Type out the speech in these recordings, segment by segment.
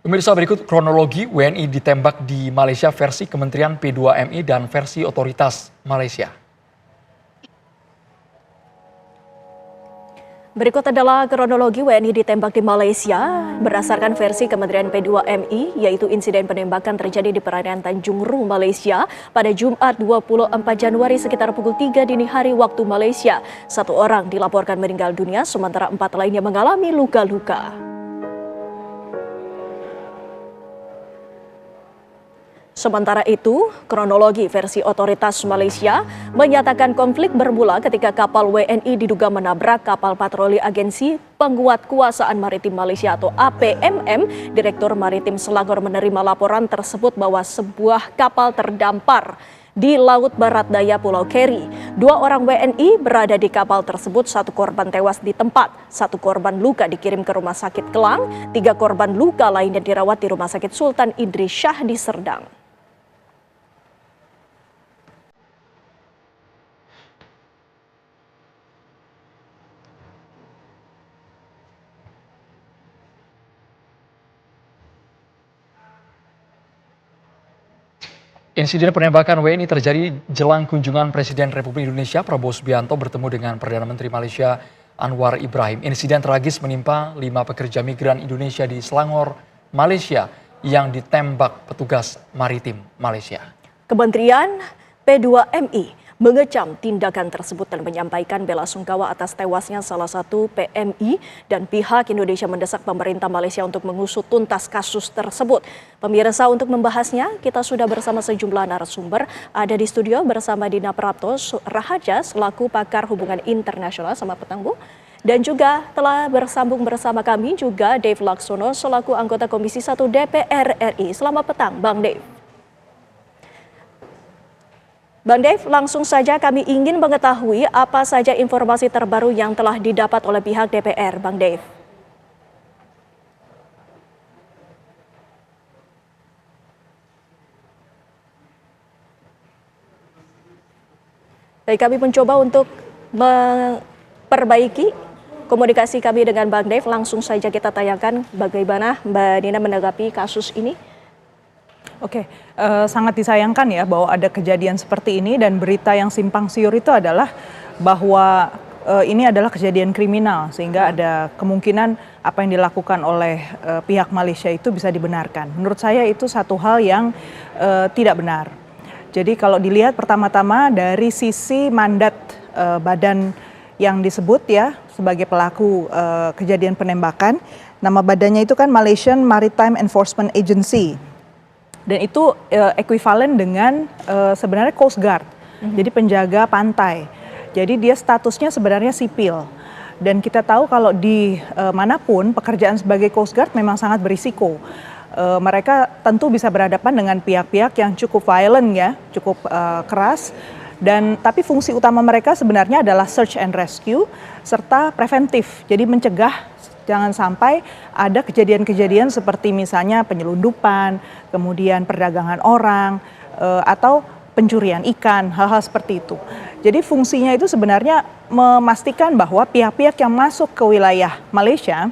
Pemirsa, berikut kronologi WNI ditembak di Malaysia versi Kementerian P2MI dan versi otoritas Malaysia. Berikut adalah kronologi WNI ditembak di Malaysia berdasarkan versi Kementerian P2MI, yaitu insiden penembakan terjadi di perairan Tanjung Ru, Malaysia pada Jumat 24 Januari sekitar pukul 3 dini hari waktu Malaysia. 1 orang dilaporkan meninggal dunia, sementara 4 lainnya mengalami luka-luka. Sementara itu, kronologi versi otoritas Malaysia menyatakan konflik bermula ketika kapal WNI diduga menabrak kapal patroli Agensi Penguatkuasaan Maritim Malaysia atau APMM. Direktur Maritim Selangor menerima laporan tersebut bahwa sebuah kapal terdampar di Laut Barat Daya Pulau Keri. 2 orang WNI berada di kapal tersebut, 1 korban tewas di tempat, 1 korban luka dikirim ke Rumah Sakit Kelang, 3 korban luka lainnya dirawat di Rumah Sakit Sultan Idris Shah di Serdang. Insiden penembakan WNI terjadi jelang kunjungan Presiden Republik Indonesia Prabowo Subianto bertemu dengan Perdana Menteri Malaysia Anwar Ibrahim. Insiden tragis menimpa 5 pekerja migran Indonesia di Selangor, Malaysia yang ditembak petugas maritim Malaysia. Kementerian P2MI mengecam tindakan tersebut dan menyampaikan bela sungkawa atas tewasnya salah satu PMI, dan pihak Indonesia mendesak pemerintah Malaysia untuk mengusut tuntas kasus tersebut. Pemirsa, untuk membahasnya kita sudah bersama sejumlah narasumber. Ada di studio bersama Dina Prapto Rahaja selaku pakar hubungan internasional. Selamat petang, Bu. Dan juga telah bersambung bersama kami juga Dave Laksono selaku anggota Komisi 1 DPR RI. Selamat petang, Bang Dave. Bang Dave, langsung saja kami ingin mengetahui apa saja informasi terbaru yang telah didapat oleh pihak DPR, Bang Dave. Baik, kami mencoba untuk memperbaiki komunikasi kami dengan Bang Dave. Langsung saja kita tayangkan bagaimana Mbak Nina menanggapi kasus ini. Oke, sangat disayangkan ya bahwa ada kejadian seperti ini, dan berita yang simpang siur itu adalah bahwa ini adalah kejadian kriminal, sehingga ada kemungkinan apa yang dilakukan oleh pihak Malaysia itu bisa dibenarkan. Menurut saya itu satu hal yang tidak benar. Jadi kalau dilihat pertama-tama dari sisi mandat badan yang disebut ya sebagai pelaku kejadian penembakan, nama badannya itu kan Malaysian Maritime Enforcement Agency. Dan itu ekuivalen dengan sebenarnya Coast Guard, jadi penjaga pantai. Jadi dia statusnya sebenarnya sipil. Dan kita tahu kalau di manapun pekerjaan sebagai Coast Guard memang sangat berisiko. Mereka tentu bisa berhadapan dengan pihak-pihak yang cukup violent ya, cukup keras. Tapi fungsi utama mereka sebenarnya adalah search and rescue serta preventif. Jadi mencegah jangan sampai ada kejadian-kejadian seperti misalnya penyelundupan, kemudian perdagangan orang, atau pencurian ikan, hal-hal seperti itu. Jadi fungsinya itu sebenarnya memastikan bahwa pihak-pihak yang masuk ke wilayah Malaysia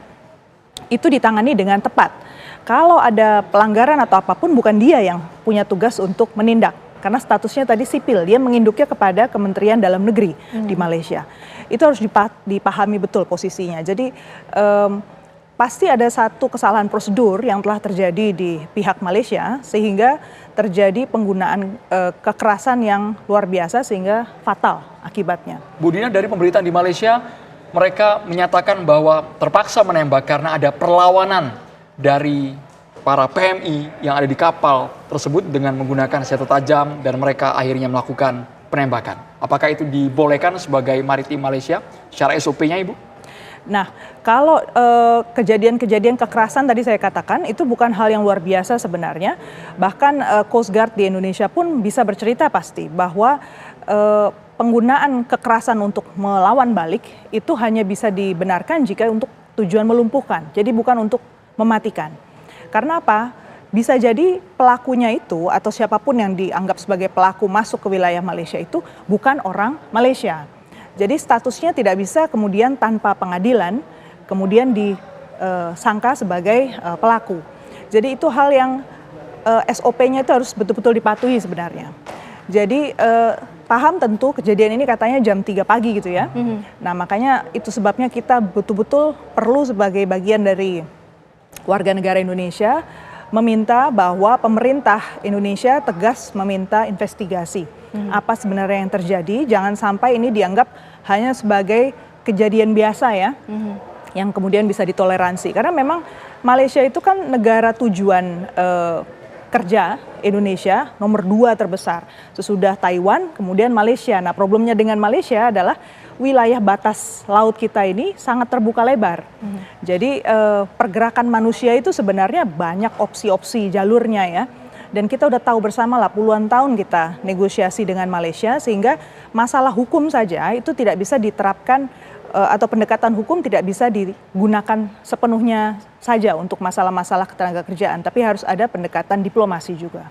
itu ditangani dengan tepat. Kalau ada pelanggaran atau apapun, bukan dia yang punya tugas untuk menindak. Karena statusnya tadi sipil, dia menginduknya kepada Kementerian Dalam Negeri di Malaysia. Itu harus dipahami betul posisinya. Jadi pasti ada satu kesalahan prosedur yang telah terjadi di pihak Malaysia sehingga terjadi penggunaan kekerasan yang luar biasa sehingga fatal akibatnya. Bu Dina, dari pemberitaan di Malaysia, mereka menyatakan bahwa terpaksa menembak karena ada perlawanan dari para PMI yang ada di kapal tersebut dengan menggunakan senjata tajam, dan mereka akhirnya melakukan penembakan. Apakah itu dibolehkan sebagai maritim Malaysia secara SOP-nya, Ibu? Nah, kalau kejadian-kejadian kekerasan tadi saya katakan itu bukan hal yang luar biasa sebenarnya. Bahkan Coast Guard di Indonesia pun bisa bercerita pasti bahwa penggunaan kekerasan untuk melawan balik itu hanya bisa dibenarkan jika untuk tujuan melumpuhkan. Jadi bukan untuk mematikan. Karena apa? Bisa jadi pelakunya itu atau siapapun yang dianggap sebagai pelaku masuk ke wilayah Malaysia itu bukan orang Malaysia. Jadi statusnya tidak bisa kemudian tanpa pengadilan kemudian disangka sebagai pelaku. Jadi itu hal yang SOP-nya itu harus betul-betul dipatuhi sebenarnya. Jadi paham tentu kejadian ini katanya jam 3 pagi gitu ya. Nah makanya itu sebabnya kita betul-betul perlu sebagai bagian dari warga negara Indonesia meminta bahwa pemerintah Indonesia tegas meminta investigasi. Apa sebenarnya yang terjadi, jangan sampai ini dianggap hanya sebagai kejadian biasa ya. Yang kemudian bisa ditoleransi. Karena memang Malaysia itu kan negara tujuan kerja Indonesia nomor 2 terbesar. Sesudah Taiwan, kemudian Malaysia. Nah problemnya dengan Malaysia adalah wilayah batas laut kita ini sangat terbuka lebar. Jadi pergerakan manusia itu sebenarnya banyak opsi-opsi jalurnya ya. Dan kita udah tahu bersama lah puluhan tahun kita negosiasi dengan Malaysia sehingga masalah hukum saja itu tidak bisa diterapkan atau pendekatan hukum tidak bisa digunakan sepenuhnya saja untuk masalah-masalah ketenagakerjaan, tapi harus ada pendekatan diplomasi juga.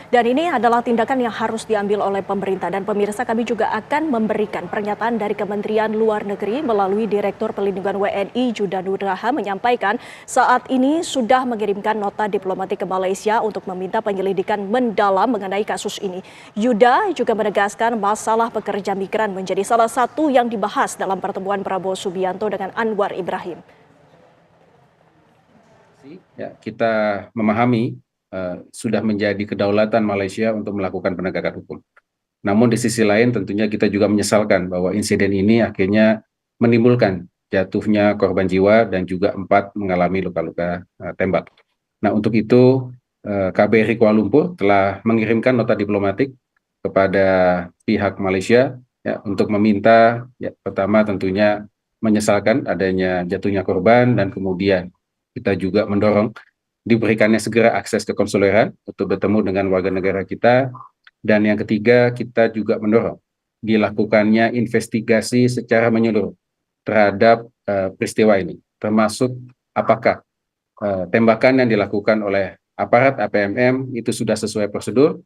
Dan ini adalah tindakan yang harus diambil oleh pemerintah. Dan pemirsa, kami juga akan memberikan pernyataan dari Kementerian Luar Negeri melalui Direktur Pelindungan WNI Juda Nugraha menyampaikan saat ini sudah mengirimkan nota diplomatik ke Malaysia untuk meminta penyelidikan mendalam mengenai kasus ini. Yuda juga menegaskan masalah pekerja migran menjadi salah satu yang dibahas dalam pertemuan Prabowo Subianto dengan Anwar Ibrahim. Ya, kita memahami sudah menjadi kedaulatan Malaysia untuk melakukan penegakan hukum. Namun di sisi lain tentunya kita juga menyesalkan bahwa insiden ini akhirnya menimbulkan jatuhnya korban jiwa dan juga 4 mengalami luka-luka tembak. Nah untuk itu KBRI Kuala Lumpur telah mengirimkan nota diplomatik kepada pihak Malaysia ya, untuk meminta ya, pertama tentunya menyesalkan adanya jatuhnya korban dan kemudian kita juga mendorong diberikannya segera akses ke konsuleran untuk bertemu dengan warga negara kita. Dan yang ketiga, kita juga mendorong dilakukannya investigasi secara menyeluruh terhadap peristiwa ini. Termasuk apakah tembakan yang dilakukan oleh aparat APMM itu sudah sesuai prosedur,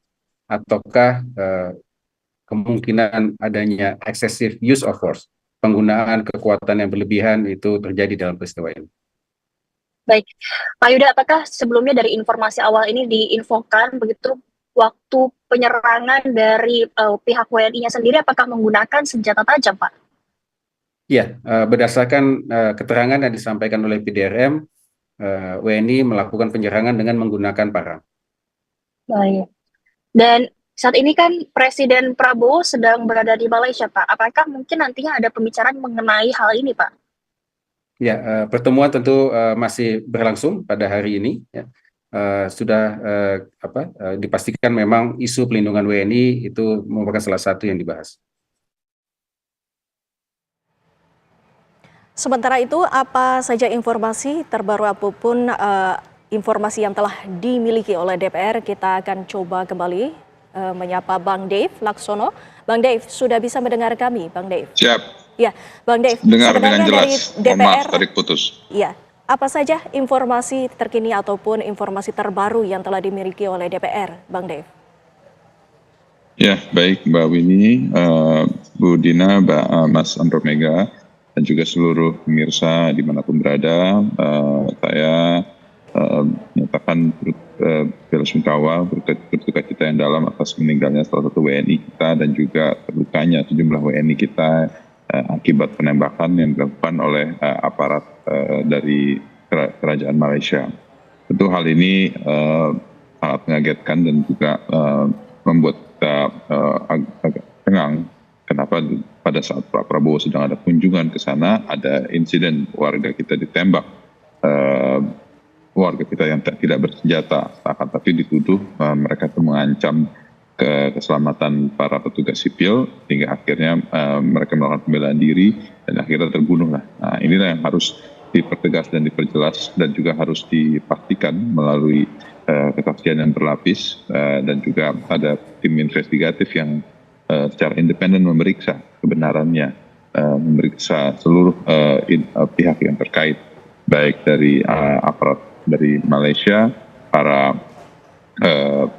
ataukah kemungkinan adanya excessive use of force, penggunaan kekuatan yang berlebihan itu terjadi dalam peristiwa ini. Baik, Pak Yuda, apakah sebelumnya dari informasi awal ini diinfokan begitu waktu penyerangan dari pihak WNI-nya sendiri apakah menggunakan senjata tajam, Pak? Ya, berdasarkan keterangan yang disampaikan oleh PDRM, WNI melakukan penyerangan dengan menggunakan parang. Baik. Dan saat ini kan Presiden Prabowo sedang berada di Malaysia, Pak. Apakah mungkin nantinya ada pembicaraan mengenai hal ini, Pak? Ya, pertemuan tentu masih berlangsung pada hari ini. Ya. Sudah dipastikan memang isu pelindungan WNI itu merupakan salah satu yang dibahas. Sementara itu, apa saja informasi terbaru apapun informasi yang telah dimiliki oleh DPR, kita akan coba kembali menyapa Bang Dave Laksono. Bang Dave, sudah bisa mendengar kami, Bang Dave? Siap. Ya, Bang Dave. Dengar dengan jelas. Dari DPR, maaf, tarik putus. Ya, apa saja informasi terkini ataupun informasi terbaru yang telah dimiliki oleh DPR, Bang Dave? Ya, baik Mbak Winnie, Bu Dina, Mas Andromeda, dan juga seluruh pemirsa dimanapun berada, saya menyatakan bela sungkawa berduka cita yang dalam atas meninggalnya salah satu WNI kita dan juga terlukanya sejumlah WNI kita akibat penembakan yang dilakukan oleh aparat dari kerajaan Malaysia. Tentu hal ini sangat mengagetkan dan juga membuat kita agak tengang. Kenapa pada saat Pak Prabowo sedang ada kunjungan ke sana, ada insiden warga kita ditembak, warga kita yang tidak bersenjata, akan tapi dituduh mereka itu mengancam keselamatan para petugas sipil, hingga akhirnya mereka melakukan pembelaan diri dan akhirnya terbunuh lah. Nah, inilah yang harus dipertegas dan diperjelas dan juga harus dipastikan melalui kesaksian yang berlapis dan juga ada tim investigatif yang secara independen memeriksa kebenarannya, memeriksa seluruh pihak yang terkait, baik dari aparat dari Malaysia, para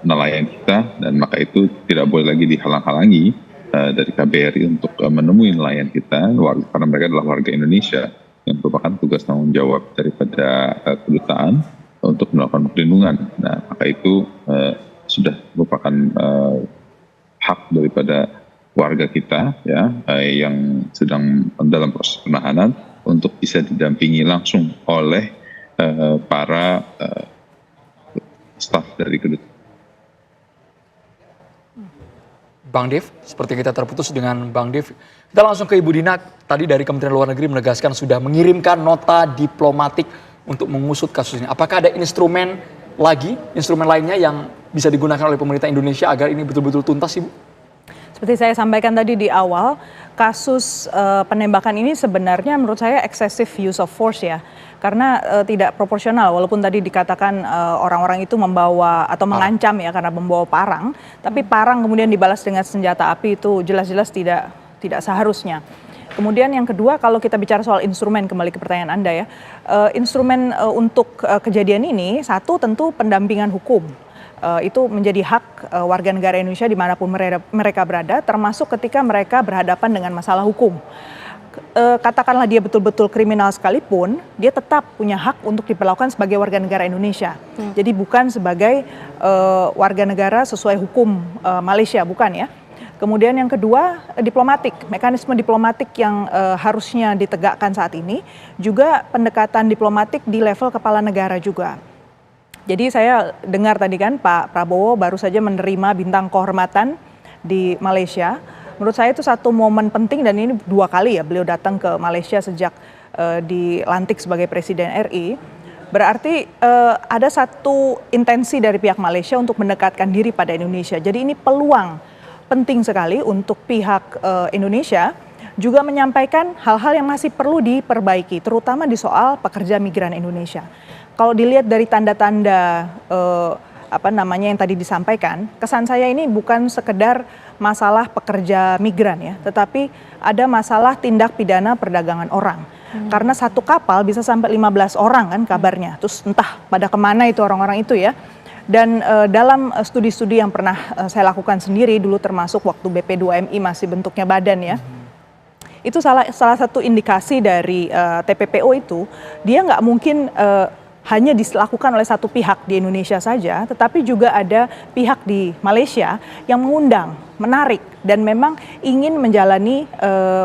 nelayan kita, dan maka itu tidak boleh lagi dihalang-halangi dari KBRI untuk menemui nelayan kita, karena mereka adalah warga Indonesia yang merupakan tugas tanggung jawab daripada kedutaan untuk melakukan perlindungan. Nah, maka itu sudah merupakan hak daripada warga kita ya yang sedang dalam proses penahanan untuk bisa didampingi langsung oleh para staf dari kedutaan. Bang Dev, seperti kita terputus dengan Bang Dev. Kita langsung ke Ibu Dina, tadi dari Kementerian Luar Negeri menegaskan sudah mengirimkan nota diplomatik untuk mengusut kasus ini. Apakah ada instrumen lainnya yang bisa digunakan oleh pemerintah Indonesia agar ini betul-betul tuntas, Ibu? Seperti saya sampaikan tadi di awal, kasus penembakan ini sebenarnya menurut saya excessive use of force ya. Karena tidak proporsional, walaupun tadi dikatakan orang-orang itu membawa atau mengancam ya karena membawa parang, tapi parang kemudian dibalas dengan senjata api itu jelas-jelas tidak seharusnya. Kemudian yang kedua, kalau kita bicara soal instrumen, kembali ke pertanyaan Anda ya, instrumen untuk kejadian ini, satu tentu pendampingan hukum. Itu menjadi hak warga negara Indonesia dimanapun mereka berada, termasuk ketika mereka berhadapan dengan masalah hukum. Katakanlah dia betul-betul kriminal sekalipun, dia tetap punya hak untuk diperlakukan sebagai warga negara Indonesia. Jadi bukan sebagai warga negara sesuai hukum Malaysia, bukan ya. Kemudian yang kedua, diplomatik. Mekanisme diplomatik yang harusnya ditegakkan saat ini, juga pendekatan diplomatik di level kepala negara juga. Jadi saya dengar tadi kan Pak Prabowo baru saja menerima bintang kehormatan di Malaysia. Menurut saya itu satu momen penting dan ini 2 kali ya beliau datang ke Malaysia sejak dilantik sebagai Presiden RI. Berarti ada satu intensi dari pihak Malaysia untuk mendekatkan diri pada Indonesia. Jadi ini peluang penting sekali untuk pihak Indonesia juga menyampaikan hal-hal yang masih perlu diperbaiki, terutama di soal pekerja migran Indonesia. Kalau dilihat dari tanda-tanda yang tadi disampaikan, kesan saya ini bukan sekedar masalah pekerja migran ya, tetapi ada masalah tindak pidana perdagangan orang. Karena satu kapal bisa sampai 15 orang kan kabarnya, terus entah pada kemana itu orang-orang itu ya. Dan dalam studi-studi yang pernah saya lakukan sendiri dulu termasuk waktu BP2MI masih bentuknya badan ya, itu salah satu indikasi dari TPPO itu, dia nggak mungkin hanya dilakukan oleh satu pihak di Indonesia saja, tetapi juga ada pihak di Malaysia yang mengundang, menarik, dan memang ingin menjalani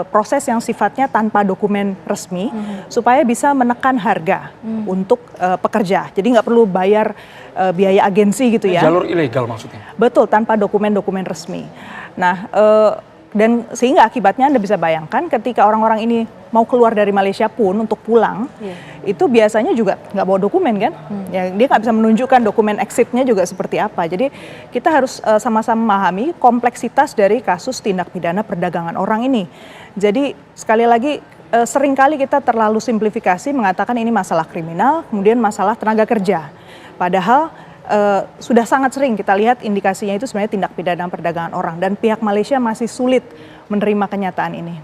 proses yang sifatnya tanpa dokumen resmi, supaya bisa menekan harga untuk pekerja. Jadi nggak perlu bayar biaya agensi gitu ya. Jalur ilegal maksudnya? Betul, tanpa dokumen-dokumen resmi. Nah, dan sehingga akibatnya Anda bisa bayangkan ketika orang-orang ini mau keluar dari Malaysia pun untuk pulang, itu biasanya juga nggak bawa dokumen kan, ya, dia nggak bisa menunjukkan dokumen exitnya juga seperti apa. Jadi kita harus sama-sama memahami kompleksitas dari kasus tindak pidana perdagangan orang ini. Jadi sekali lagi seringkali kita terlalu simplifikasi mengatakan ini masalah kriminal, kemudian masalah tenaga kerja. Padahal sudah sangat sering kita lihat indikasinya itu sebenarnya tindak pidana perdagangan orang dan pihak Malaysia masih sulit menerima kenyataan ini.